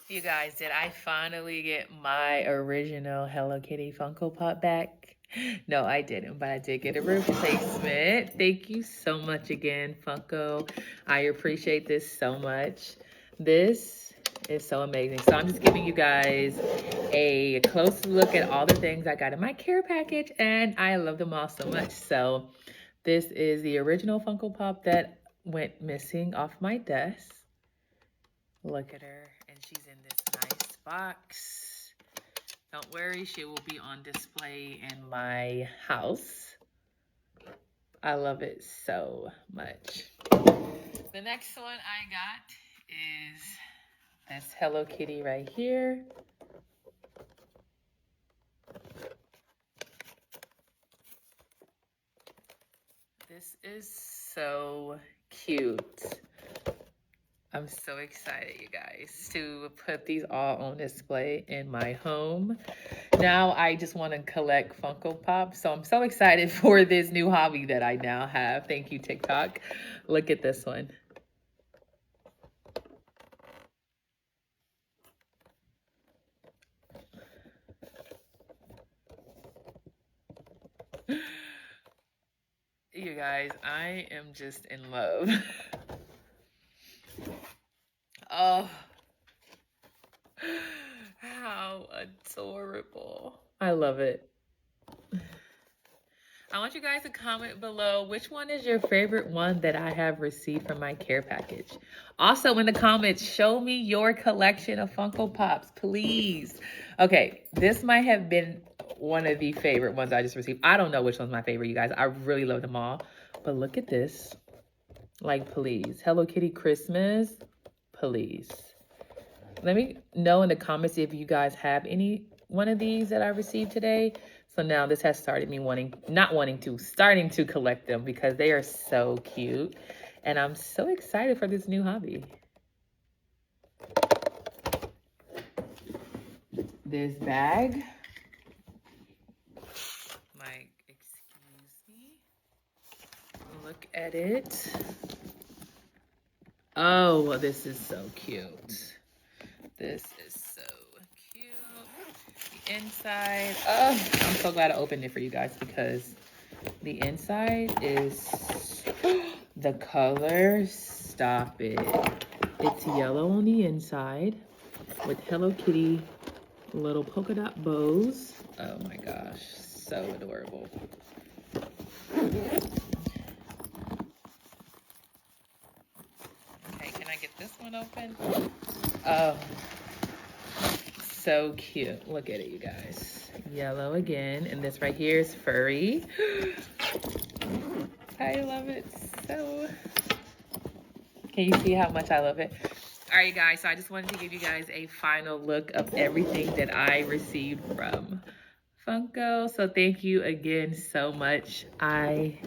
You guys, did I finally get my original Hello Kitty Funko Pop back? No, I didn't, but I did get a replacement. Thank you so much again, Funko. I appreciate this so much. This is so amazing. So I'm just giving you guys a close look at all the things I got in my care package, and I love them all so much. So this is the original Funko Pop that went missing off my desk. Look at her, and she's in this nice box. Don't worry, she will be on display in my house. I love it so much. The next one I got is this Hello Kitty right here. This is so cute. I'm so excited, you guys, to put these all on display in my home. Now I just want to collect Funko Pops. So I'm so excited for this new hobby that I now have. Thank you, TikTok. Look at this one. You guys, I am just in love. Oh, how adorable. I love it. I want you guys to comment below which one is your favorite one that I have received from my care package. Also in the comments, show me your collection of Funko Pops, please. Okay, this might have been one of the favorite ones I just received. I don't know which one's my favorite, you guys. I really love them all. But look at this. Like, please. Hello Kitty Christmas, please. Let me know in the comments if you guys have any one of these that I received today. So now this has started me starting to collect them because they are so cute. And I'm so excited for this new hobby. This bag. Like, excuse me. Look at it. Oh, this is so cute. This is so cute. The inside. Oh, I'm so glad I opened it for you guys because the inside is the color. Stop it. It's yellow on the inside with Hello Kitty little polka dot bows. Oh my gosh, so adorable. Okay, can I get this one open? Oh, so cute. Look at it, you guys. Yellow again, and this right here is furry. I love it so. Can you see how much I love it? All right, guys, so I just wanted to give you guys a final look of everything that I received from Funko. So thank you again so much. I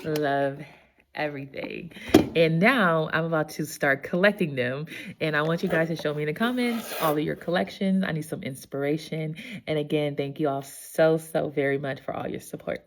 love everything. And now I'm about to start collecting them. And I want you guys to show me in the comments all of your collections. I need some inspiration. And again, thank you all so very much for all your support.